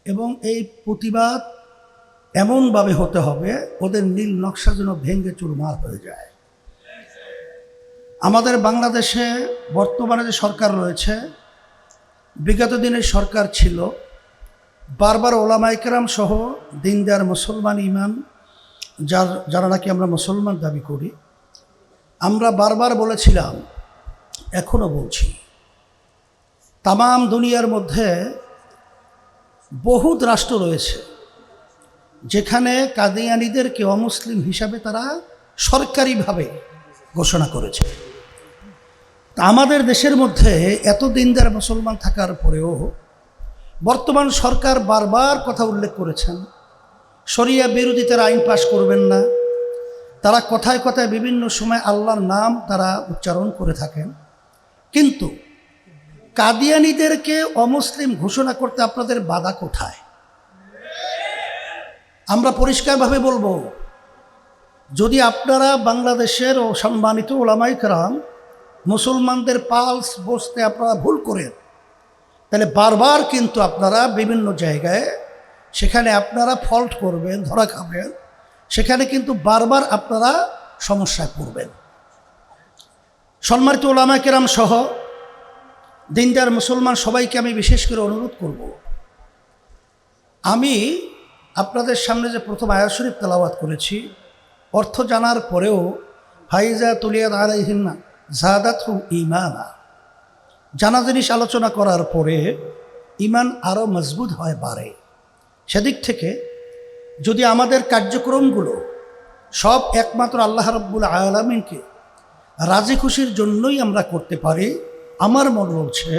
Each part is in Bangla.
এবং এই প্রতিবাদ এমনভাবে হতে হবে ওদের নীল নকশা যেন ভেঙে চুরমার হয়ে যায়। আমাদের বাংলাদেশে বর্তমানে যে সরকার রয়েছে, বিগত দিনের সরকার ছিল, বারবার ওলামায়ে কেরাম সহ দিনদার মুসলমান ইমান যারা নাকি আমরা মুসলমান দাবি করি, আমরা বারবার বলেছিলাম, এখনও বলছি, তামাম দুনিয়ার মধ্যে বহুত রাষ্ট্র রয়েছে যেখানে কাদিয়ানীদেরকে অমুসলিম হিসাবে তারা সরকারিভাবে ঘোষণা করেছে। তা আমাদের দেশের মধ্যে এত দিনদার মুসলমান থাকার পরেও বর্তমান সরকার বারবার কথা উল্লেখ করেছেন, শরিয়া বিরোধী তারা আইন পাশ করবেন না। তারা কথায় কথায় বিভিন্ন সময় আল্লাহর নাম তারা উচ্চারণ করে থাকেন, কিন্তু কাদিয়ানীদেরকে অমুসলিম ঘোষণা করতে আপনাদের বাধা কোথায়? আমরা পরিষ্কারভাবে বলবো, যদি আপনারা বাংলাদেশের সম্মানিত ওলামায়ে কেরাম মুসলমানদের পালস বসতে আপনারা ভুল করেন, তাহলে বারবার কিন্তু আপনারা বিভিন্ন জায়গায় সেখানে আপনারা ফল্ট করবেন, ধরা খাবেন, সেখানে কিন্তু বারবার আপনারা সমস্যায় পড়বেন। সম্মানিত ওলামায়ে কেরাম সহ দিনদার মুসলমান সবাইকে আমি বিশেষ করে অনুরোধ করব, আমি আপনাদের সামনে যে প্রথম আয়াত শরীফ তেলাওয়াত করেছি, অর্থ জানার পরেও ফাইজা তুলিয়াত আলাইহিন্না যাদাতহুম ঈমানা, জানা জিনিস আলোচনা করার পরে ঈমান আরও মজবুত হয়, বাড়ে। সেদিক থেকে যদি আমাদের কার্যক্রমগুলো সব একমাত্র আল্লাহ রাব্বুল আলামিনকে রাজি খুশির জন্যই আমরা করতে পারি, আমার মন বলছে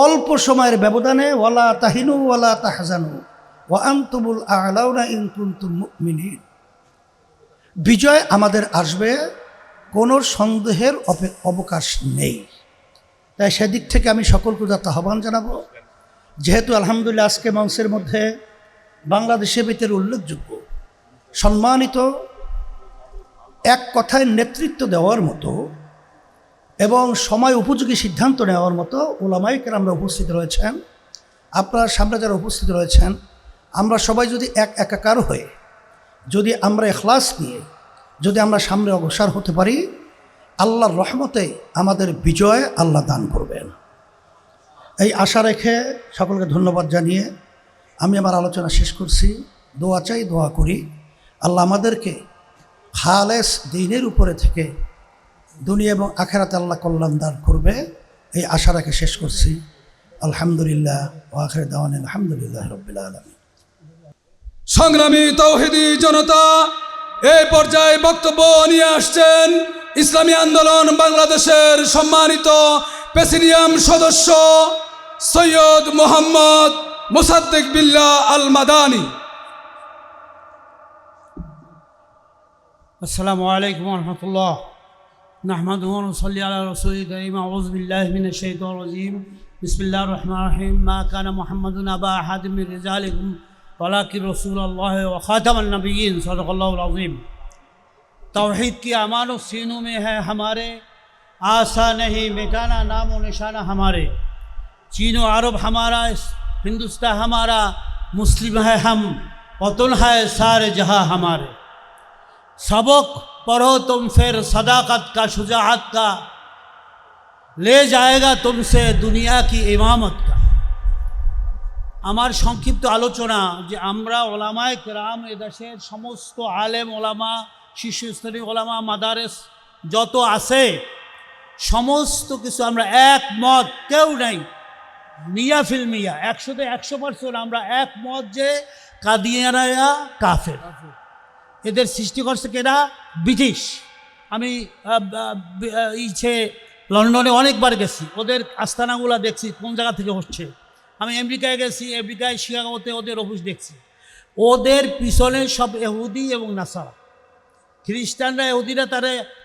অল্প সময়ের ব্যবধানে ওয়ালা তাহিনু ওয়ালা তাহজানু ওয়া আনতুমুল আ'লাউনা ইন কুনতুম মুমিনিন, বিজয় আমাদের আসবে, কোনো সন্দেহের অবকাশ নেই। তাই সেদিক থেকে আমি সকলকে যাতে আহ্বান জানাবো, যেহেতু আলহামদুলিল্লাহ আজকে মঞ্চের মধ্যে বাংলাদেশের ভিতরে উল্লেখযোগ্য সম্মানিত এক কথায় নেতৃত্ব দেওয়ার মতো এবং সময় উপযোগী সিদ্ধান্ত নেওয়ার মতো ওলামায়ে কেরামরা উপস্থিত রয়েছেন, আপনার সামনে যারা উপস্থিত রয়েছেন, আমরা সবাই যদি একাকার হয়ে যদি আমরা ইখলাস নিয়ে যদি আমরা সামনে অগ্রসর হতে পারি, আল্লাহর রহমতে আমাদের বিজয় আল্লাহ দান করবেন। এই আশা রেখে সকলকে ধন্যবাদ জানিয়ে আমি আমার আলোচনা শেষ করছি। দোয়া চাই, দোয়া করি আল্লাহ আমাদেরকে খালেস দ্বীনের উপরে থেকে দুনিয়া এবং আখিরাতে আল্লাহ কল্যাণ দান করবে, এই আশা রেখে শেষ করছি। আলহামদুলিল্লাহ ওয়া আখিরু দাওয়ানা আলহামদুলিল্লাহি রাব্বিল আলামিন। সংগ্রামী তাওহীদি জনতা, এই পর্যায়ে বক্তব্য নিয়ে আসছেন ইসলামী আন্দোলন বাংলাদেশের সম্মানিত প্রেসিডিয়াম সদস্য সৈয়দ মোহাম্মদ মুসাদ্দিক বিল্লাহ আল মাদানী। আসসালামু আলাইকুম ওয়া রাহমাতুল্লাহ। নাহমাদুহু ওয়া নুসাল্লি আলা রাসূলিল কারীম। আউযু বিল্লাহি মিনাশ শাইতানির রাজীম। বিসমিল্লাহির রহমানির রহিম। মা কানা মুহাম্মাদুন আবা আহাদিম মির রিজালিকুম ওয়ালাকিন রাসূলুল্লাহ ওয়া খাতামান নবিয়্যিন। सदक़ल्लाहुल अज़ीम। तौहीद की अमान और सीनों में है हमारे, आशा नहीं मिटाना नाम और निशाना हमारे। चीन और अरब हमारा, हिंदुस्तान हमारा, मुस्लिम है हम, वतन है सारे जहां हमारे। सबक पढ़ो तुम फिर सदाकत का, शुजाअत का, ले जाएगा तुमसे दुनिया की इमामत का। আমার সংক্ষিপ্ত আলোচনা যে আমরা ওলামায়ে কেরাম এদেশের সমস্ত আলেম ওলামা, শীর্ষস্থানীয় ওলামা, মাদারেস যত আছে সমস্ত কিছু আমরা একমত, কেউ নেই মিয়া ফিল মিয়া, 100তে 100% আমরা একমত যে কাদিয়ানীরা কাফের। এদের সৃষ্টি করছে কেনা? ব্রিটিশ। আমি লন্ডনে অনেকবার গেছি, ওদের আস্তানাগুলো দেখছি কোন জায়গা থেকে হচ্ছে। আমি আমেরিকায় গেছি, আমেরিকায় শিকাগোতে ওদের অফিস দেখছি। ওদের পিছনে সব ইহুদি এবং নাসারা, খ্রিস্টানরা, ইহুদিরা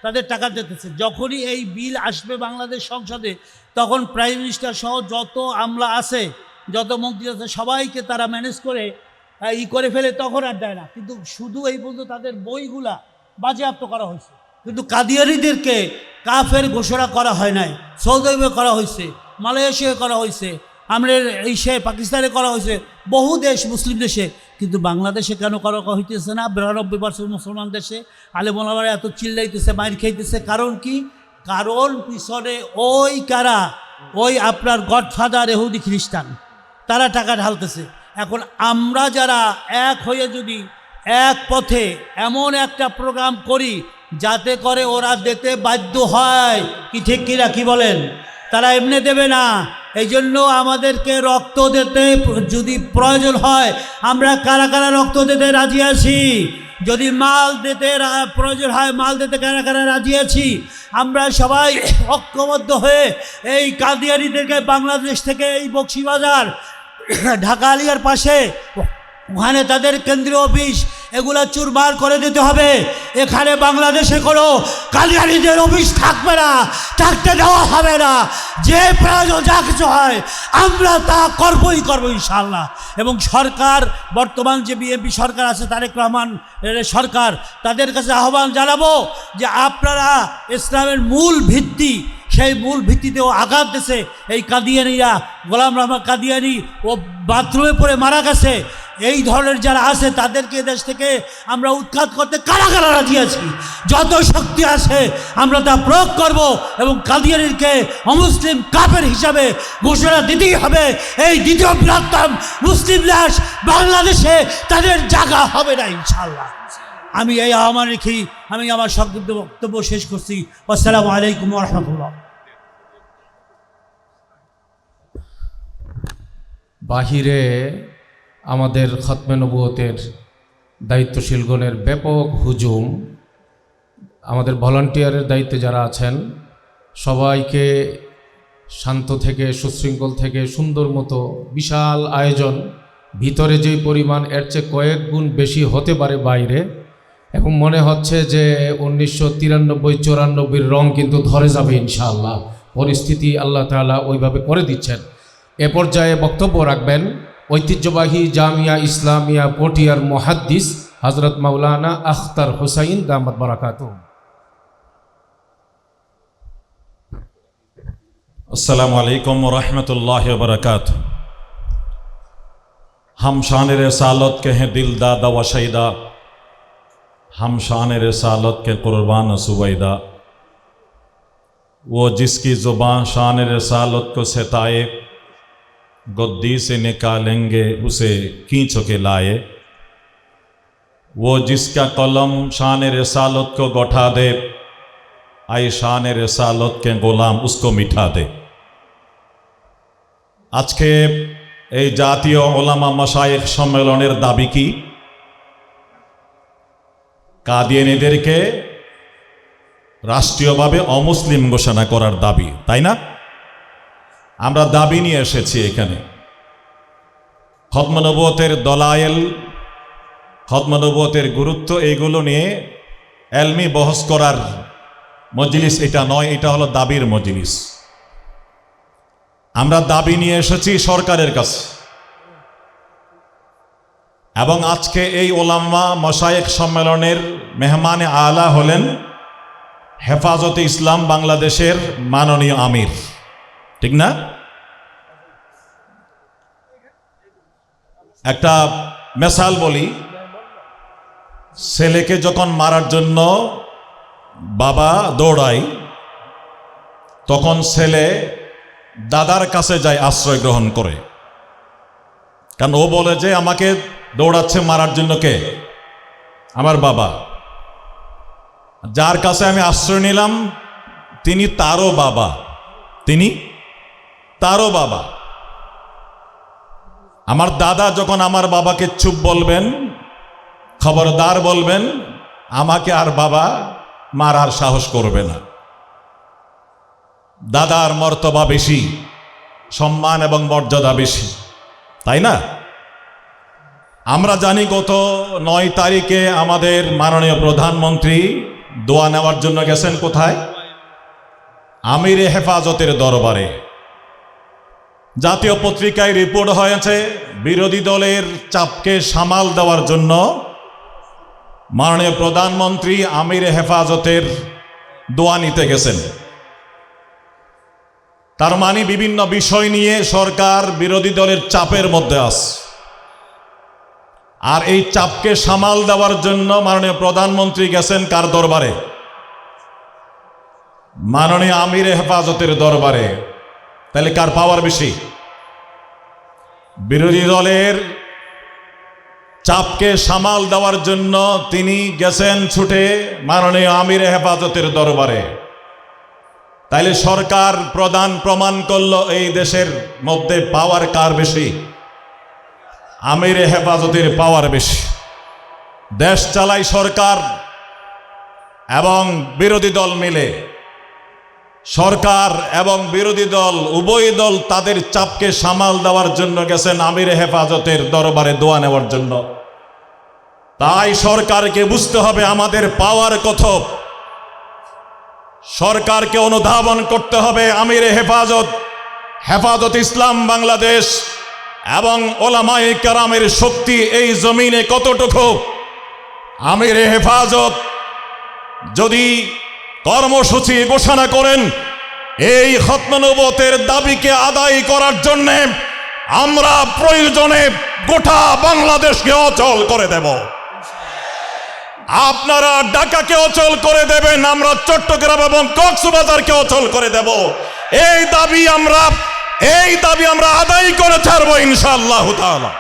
তাদের টাকা দিতেছে। যখনই এই বিল আসবে বাংলাদেশ সংসদে, তখন প্রাইম মিনিস্টার সহ যত আমলা আছে, যত মন্ত্রী আছে, সবাইকে তারা ম্যানেজ করে করে ফেলে, তখন আর দেয় না। কিন্তু শুধু এই পর্যন্ত তাদের বইগুলা বাজেয়াপ্ত করা হয়েছে, কিন্তু কাদিয়ানীদেরকে কাফের ঘোষণা করা হয় নাই। সৌদি আরবে করা হয়েছে, মালয়েশিয়ায় করা হয়েছে, আমরা পাকিস্তানে করা হয়েছে, বহু দেশ মুসলিম দেশে, কিন্তু বাংলাদেশে কেন করা হইতেছে না? 92% মুসলমান দেশে আলেমোলামারা এত চিল্লাইতেছে, মাইর খাইতেছে, কারণ কি? কারণ পিছনে ওই কারা, ওই আপনার গডফাদার ইহুদি খ্রিস্টান, তারা টাকা ঢালতেছে। এখন আমরা যারা এক হয়ে যদি এক পথে এমন একটা প্রোগ্রাম করি যাতে করে ওরা দিতে বাধ্য হয়, কি ঠিক কিনা কি বলেন? তারা এমনি দেবে না। এই জন্য আমাদেরকে রক্ত দিতে যদি প্রয়োজন হয়, আমরা কারা কারা রক্ত দিতে রাজি আছি? যদি মাল দিতে প্রয়োজন হয়, মাল দিতে কারা কারা রাজি আছি? আমরা সবাই ঐক্যবদ্ধ হয়ে এই কাদিয়ানীদেরকে বাংলাদেশ থেকে এই বক্সিবাজার ঢাকা আলিয়ার পাশে ওখানে তাদের কেন্দ্রীয় অফিস এগুলা চুরমার করে দিতে হবে। এখানে বাংলাদেশে কোনো কাদিয়ানীদের অফিস থাকবে না, থাকতে দেওয়া হবে না। যে প্রয়োজন যা কিছু হয় আমরা তা করবই ইনশাআল্লাহ। এবং সরকার, বর্তমান যে বিএনপি সরকার আছে, তারেক রহমান সরকার, তাদের কাছে আহ্বান জানাবো যে আপনারা ইসলামের মূল ভিত্তি, সেই মূল ভিত্তিতেও আঘাত দিয়েছে এই কাদিয়ানীরা। গোলাম রহমান কাদিয়ানী ও বাথরুমে পড়ে মারা গেছে। এই ধরনের যারা আছে তাদেরকে দেশ থেকে আমরা উৎখাত করতে কারা কারা রাজি আছি? যত শক্তি আছে আমরা তা প্রয়োগ করব এবং কাদিয়ানীকে অমুসলিম কাফের হিসাবে ঘোষণা দিতেই হবে। এই দ্বিতীয় বৃহত্তম মুসলিম দেশ বাংলাদেশে তাদের জায়গা হবে না ইনশাআল্লাহ। আমি এই আহ্বান রেখেই আমি আমার সংক্ষিপ্ত বক্তব্য শেষ করছি। আসসালামু আলাইকুম ওয়া রাহমাতুল্লাহ। বাহিরে আমাদের খতমে নবুয়তের দায়িত্বশীলগণের ব্যাপক হুজুম, আমাদের ভলান্টিয়ারের দায়িত্বে যারা আছেন সবাইকে শান্ত থেকে, সুশৃঙ্খল থেকে, সুন্দর মতো বিশাল আয়োজন, ভিতরে যেই পরিমাণ এর চেয়ে কয়েক গুণ বেশি হতে পারে বাইরে। এবং মনে হচ্ছে যে 1993-94 রং কিন্তু ধরে যাবে ইনশাআল্লাহ। পরিস্থিতি আল্লাহ তাআলা ওইভাবে করে দিচ্ছেন। এ পর্যায়ে বক্তব্য রাখবেন ঐতিহ্যবাহী জামিয়া ইসলামিয়া পটিয়ার মুহাদ্দিস হযরত মাওলানা আখতার হুসাইন দামাত বারাকাতুহু। अस्सलामु अलैकुम व रहमतुल्लाहि व बरकातुहू। हम शान रिसालत के हैं दिल दादा व शहीदा, हम शान रिसालत के कुर्बान सुबैदा। वो जिसकी ज़ुबान शान रिसालत को सताए, गद्दी से निकालेंगे उसे खींच के लाए। वो जिसका कलम शान रिसालत को गौठा दे, आए शान रिसालत के गोलाम उसको मिठा दे। আজকে এই জাতীয় ওলামা মাশায়েখ সম্মেলনের দাবি কি? কাদিয়ানীদেরকে রাষ্ট্রীয়ভাবে অমুসলিম ঘোষণা করার দাবি, তাই না? আমরা দাবি নিয়ে এসেছি এখানে। খতমে নবুয়তের দলায়েল, খতমে নবুয়তের গুরুত্ব, এইগুলো নিয়ে এলমি বহস করার মজলিস এটা নয়, এটা হলো দাবির মজলিস। আমরা দাবি নিয়ে এসেছি সরকারের কাছে। এবং আজকে এই ওলামা মাশায়েখ সম্মেলনের মেহমানে আলা হলেন হেফাজতে ইসলাম বাংলাদেশের মাননীয় আমির, ঠিক না? একটা মিসাল বলি, ছেলেকে যখন মারার জন্য বাবা দৌড়ায়, তখন ছেলে দাদার কাছে যায় আশ্রয় গ্রহণ করে, কারণ ও বলে যে আমাকে দৌড়াচ্ছে মারার জন্য কে? আমার বাবা। যার কাছে আমি আশ্রয় নিলাম তিনি তারও বাবা, তিনি তারও বাবা। আমার দাদা যখন আমার বাবাকে চুপ বলবেন, খবরদার বলবেন, আমাকে আর বাবা মারার সাহস করবে না। দাদার মর্তবা বেশি, সম্মান এবং মর্যাদা বেশি, তাই না? আমরা জানি গত 9 তারিখে আমাদের মাননীয় প্রধানমন্ত্রী দোয়া নেওয়ার জন্য গেছেন কোথায়? আমিরে হেফাজতের দরবারে। জাতীয় পত্রিকায় রিপোর্ট হয়েছে বিরোধী দলের চাপকে সামাল দেওয়ার জন্য মাননীয় প্রধানমন্ত্রী আমিরে হেফাজতের দোয়া নিতে গেছেন। তার মানে বিভিন্ন বিষয় নিয়ে সরকার বিরোধী দলের চাপের মধ্যে আছে। আর এই চাপকে সামাল দেওয়ার জন্য মাননীয় প্রধানমন্ত্রী গেছেন কার দরবারে? মাননীয় আমির হেফাজতের দরবারে। তাহলে কার পাওয়ার বেশি? বিরোধী দলের চাপকে সামাল দেওয়ার জন্য তিনি গেছেন ছুটে মাননীয় আমির হেফাজতের দরবারে। তাইলে সরকার প্রধান প্রমাণ করলো এই দেশের মধ্যে পাওয়ার কার বেশি? আমির হেফাজতের পাওয়ার বেশি। দেশ চালায় সরকার এবং বিরোধী দল মিলে। সরকার এবং বিরোধী দল উভয় দল তাদের চাপকে সামাল দেওয়ার জন্য গেছেন আমির হেফাজতের দরবারে দোয়া নেওয়ার জন্য। তাই সরকারকে বুঝতে হবে আমাদের পাওয়ার কত। সরকারকে অনুধাবন করতে হবে আমির হেফাজত, হেফাজত ইসলাম বাংলাদেশ এবং ওলামায়ে কেরামের শক্তি এই জমিনে কতটুকু। আমির হেফাজত যদি কর্মসূচি ঘোষণা করেন এই খতমে নবুয়তের দাবিকে আদায় করার জন্য আমরা প্রয়োজনে গোটা বাংলাদেশকে অচল করে দেব। আপনারা ঢাকাকে অচল করে দেবেন, আমরা চট্টগ্রাম এবং কক্সবাজারকে অচল করে দেব। এই দাবি আমরা আদায় করে ছাড়বো ইনশাআল্লাহ তাআলা।